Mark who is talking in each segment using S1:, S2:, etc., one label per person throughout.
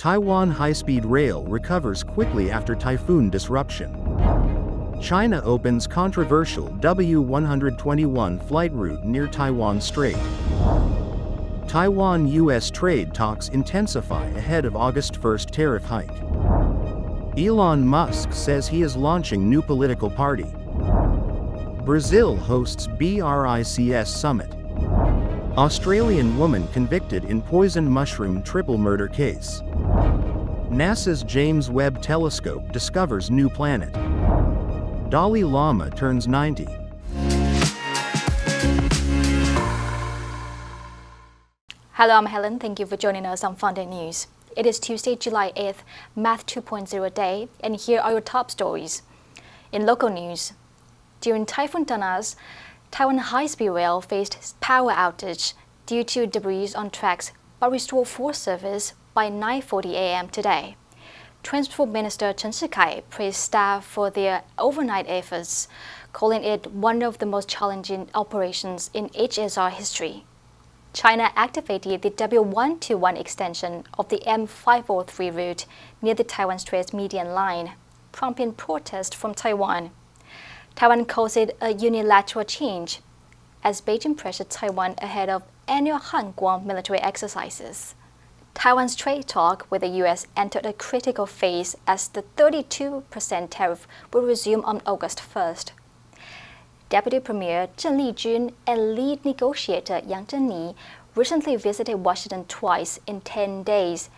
S1: Taiwan high-speed rail recovers quickly after typhoon disruption. China opens controversial W121 flight route near Taiwan Strait. Taiwan-US trade talks intensify ahead of August 1st tariff hike. Elon Musk says he is launching new political party. Brazil hosts BRICS summit. Australian woman convicted in poison mushroom triple murder case. NASA's James Webb telescope discovers new planet. Dalai Lama turns 90.
S2: Hello, I'm Helen. Thank you for joining us on FUNDAY News. It is Tuesday, July 8th, Math 2.0 day, and here are your top stories. In local news, during Typhoon Danas, Taiwan high-speed rail faced power outage due to debris on tracks, but restored full service by 9:40 a.m. today. Transport Minister Chen Shikai praised staff for their overnight efforts, calling it one of the most challenging operations in HSR history. China activated the W121 extension of the M503 route near the Taiwan Strait median line, prompting protest from Taiwan. Taiwan calls it a unilateral change, as Beijing pressured Taiwan ahead of annual Hanguang military exercises. Taiwan's trade talk with the U.S. entered a critical phase as the 32% tariff will resume on August 1st. Deputy Premier Zheng Lijun and lead negotiator Yang Zhengni recently visited Washington twice in 10 days.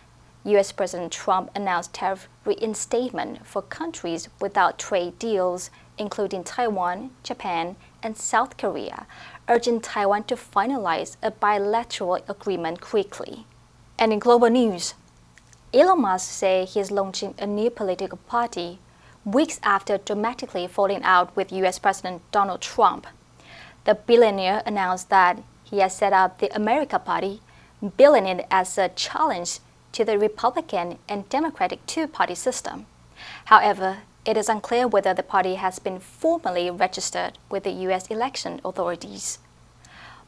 S2: U.S. President Trump announced tariff reinstatement for countries without trade deals, including Taiwan, Japan, and South Korea, urging Taiwan to finalize a bilateral agreement quickly. And in global news, Elon Musk says he is launching a new political party weeks after dramatically falling out with U.S. President Donald Trump. The billionaire announced that he has set up the America Party, billing it as a challenge to the Republican and Democratic two-party system. However, it is unclear whether the party has been formally registered with the U.S. election authorities.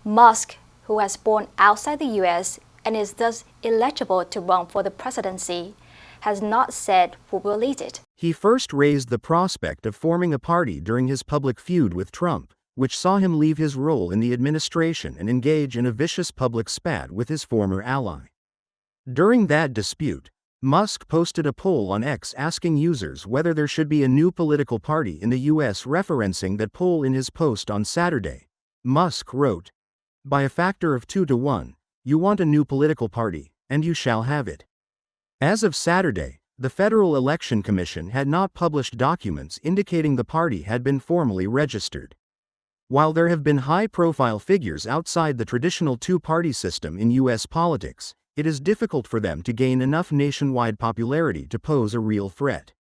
S2: Musk, who was born outside the U.S. and is thus eligible to run for the presidency, has not said who will lead it.
S1: He first raised the prospect of forming a party during his public feud with Trump, which saw him leave his role in the administration and engage in a vicious public spat with his former ally. During that dispute, Musk posted a poll on X asking users whether there should be a new political party in the U.S. referencing that poll in his post on Saturday. Musk wrote, "By a factor of 2 to 1, you want a new political party, and you shall have it." As of Saturday, the Federal Election Commission had not published documents indicating the party had been formally registered. While there have been high-profile figures outside the traditional two-party system in U.S. politics, it is difficult for them to gain enough nationwide popularity to pose a real threat.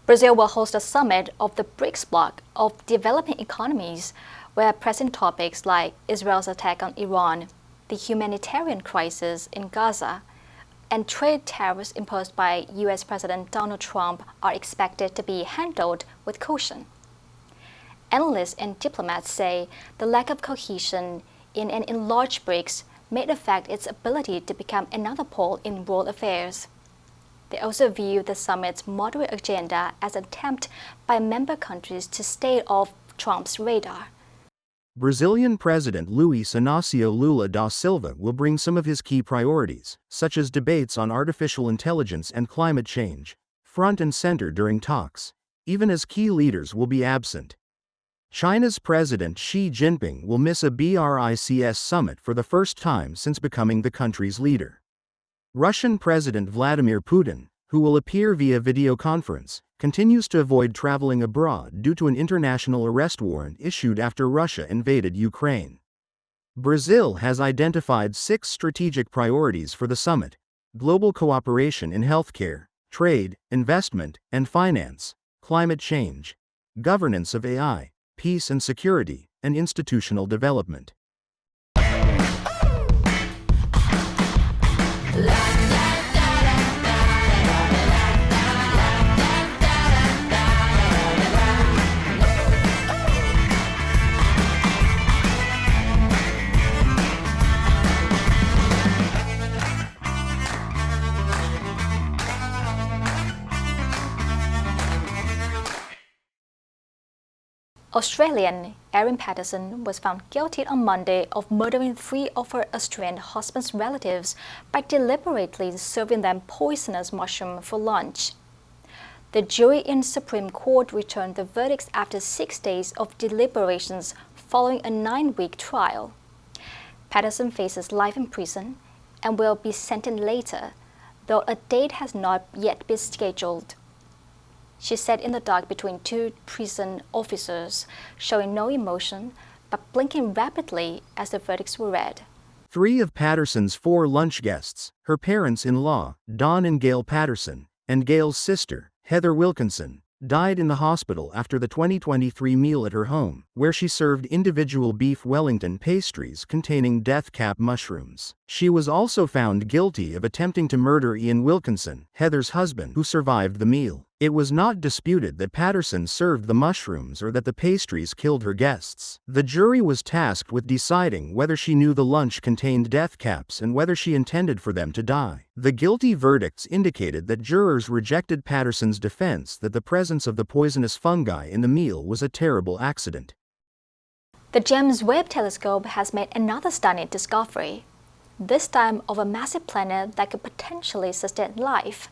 S2: Brazil will host a summit of the BRICS bloc of developing economies, where pressing topics like Israel's attack on Iran, the humanitarian crisis in Gaza, and trade tariffs imposed by U.S. President Donald Trump are expected to be handled with caution. Analysts and diplomats say the lack of cohesion in an enlarged BRICS may affect its ability to become another pole in world affairs. They also view the summit's moderate agenda as an attempt by member countries to stay off Trump's radar.
S1: Brazilian President Luiz Inácio Lula da Silva will bring some of his key priorities, such as debates on artificial intelligence and climate change, front and center during talks, even as key leaders will be absent. China's President Xi Jinping will miss a BRICS summit for the first time since becoming the country's leader. Russian President Vladimir Putin, who will appear via video conference, continues to avoid traveling abroad due to an international arrest warrant issued after Russia invaded Ukraine. Brazil has identified 6 strategic priorities for the summit: global cooperation in healthcare, trade, investment, and finance, climate change, governance of AI, peace and security, and institutional development.
S2: Australian Erin Patterson was found guilty on Monday of murdering 3 of her estranged husband's relatives by deliberately serving them poisonous mushroom for lunch. The jury in Supreme Court returned the verdicts after 6 days of deliberations following a 9-week trial. Patterson faces life in prison and will be sentenced later, though a date has not yet been scheduled. She sat in the dark between 2 prison officers, showing no emotion, but blinking rapidly as the verdicts were read.
S1: 3 of Patterson's 4 lunch guests, her parents-in-law, Don and Gail Patterson, and Gail's sister, Heather Wilkinson, died in the hospital after the 2023 meal at her home, where she served individual beef Wellington pastries containing death cap mushrooms. She was also found guilty of attempting to murder Ian Wilkinson, Heather's husband, who survived the meal. It was not disputed that Patterson served the mushrooms or that the pastries killed her guests. The jury was tasked with deciding whether she knew the lunch contained death caps and whether she intended for them to die. The guilty verdicts indicated that jurors rejected Patterson's defense that the presence of the poisonous fungi in the meal was a terrible accident.
S2: The James Webb Telescope has made another stunning discovery, this time of a massive planet that could potentially sustain life.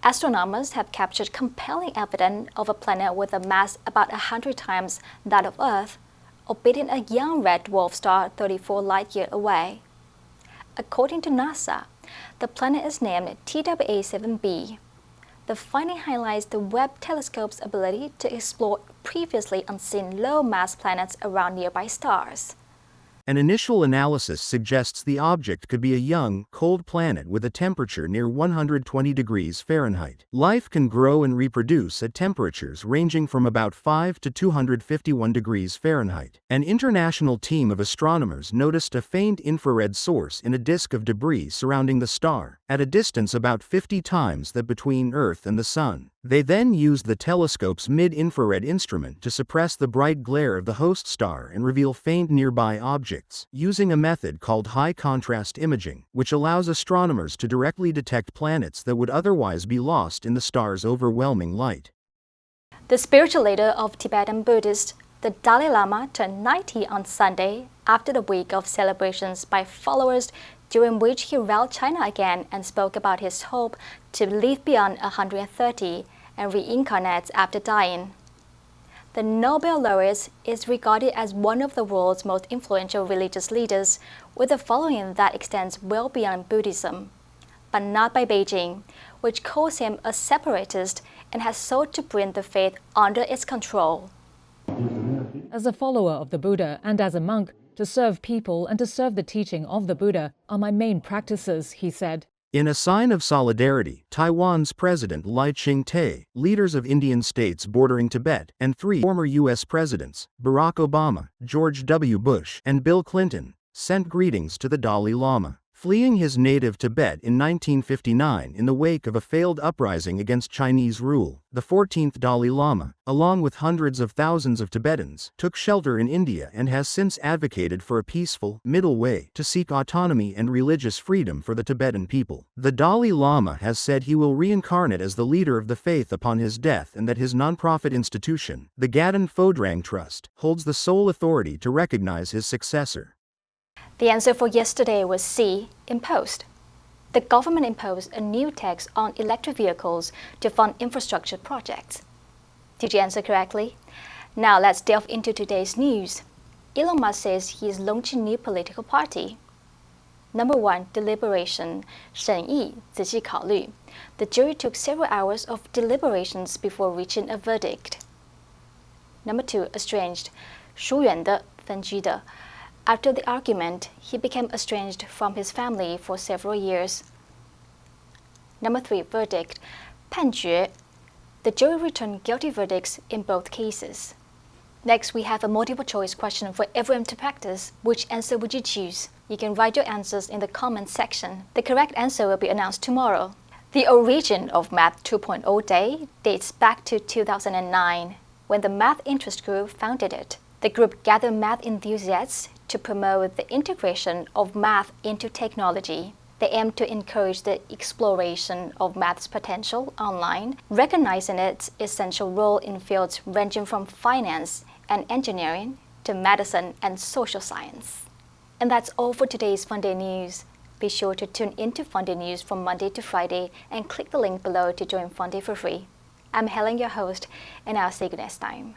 S2: Astronomers have captured compelling evidence of a planet with a mass about 100 times that of Earth, orbiting a young red dwarf star 34 light-years away. According to NASA, the planet is named TWA7b. The finding highlights the Webb telescope's ability to explore previously unseen low-mass planets around nearby stars.
S1: An initial analysis suggests the object could be a young, cold planet with a temperature near 120 degrees Fahrenheit. Life can grow and reproduce at temperatures ranging from about 5 to 251 degrees Fahrenheit. An international team of astronomers noticed a faint infrared source in a disk of debris surrounding the star, at a distance about 50 times that between Earth and the Sun. They then used the telescope's mid-infrared instrument to suppress the bright glare of the host star and reveal faint nearby objects, using a method called high-contrast imaging, which allows astronomers to directly detect planets that would otherwise be lost in the star's overwhelming light.
S2: The spiritual leader of Tibetan Buddhists, the Dalai Lama, turned 90 on Sunday after the week of celebrations by followers during which he rallied China again and spoke about his hope to live beyond 130 and reincarnate after dying. The Nobel laureate is regarded as one of the world's most influential religious leaders, with a following that extends well beyond Buddhism, but not by Beijing, which calls him a separatist and has sought to bring the faith under its control.
S3: As a follower of the Buddha and as a monk, to serve people and to serve the teaching of the Buddha are my main practices, he said.
S1: In a sign of solidarity, Taiwan's President Lai Ching-te, leaders of Indian states bordering Tibet, and 3 former U.S. presidents, Barack Obama, George W. Bush, and Bill Clinton, sent greetings to the Dalai Lama. Fleeing his native Tibet in 1959 in the wake of a failed uprising against Chinese rule, the 14th Dalai Lama, along with hundreds of thousands of Tibetans, took shelter in India and has since advocated for a peaceful, middle way to seek autonomy and religious freedom for the Tibetan people. The Dalai Lama has said he will reincarnate as the leader of the faith upon his death and that his non-profit institution, the Gadan Phodrang Trust, holds the sole authority to recognize his successor.
S2: The answer for yesterday was C, imposed. The government imposed a new tax on electric vehicles to fund infrastructure projects. Did you answer correctly? Now let's delve into today's news. Elon Musk says he is launching a new political party. Number 1, deliberation, 审议, 仔细考虑. The jury took several hours of deliberations before reaching a verdict. Number 2, estranged, 疏远的, 分居的. After the argument, he became estranged from his family for several years. Number 3, verdict, 判决. The jury returned guilty verdicts in both cases. Next, we have a multiple choice question for everyone to practice. Which answer would you choose? You can write your answers in the comments section. The correct answer will be announced tomorrow. The origin of Math 2.0 Day dates back to 2009, when the Math Interest Group founded it. The group gathered math enthusiasts to promote the integration of math into technology. They aim to encourage the exploration of math's potential online, recognizing its essential role in fields ranging from finance, and engineering to medicine and social science. And that's all for today's FUNDAY News. Be sure to tune into FUNDAY News from Monday to Friday and click the link below to join FUNDAY for free. I'm Helen, your host, and I'll see you next time.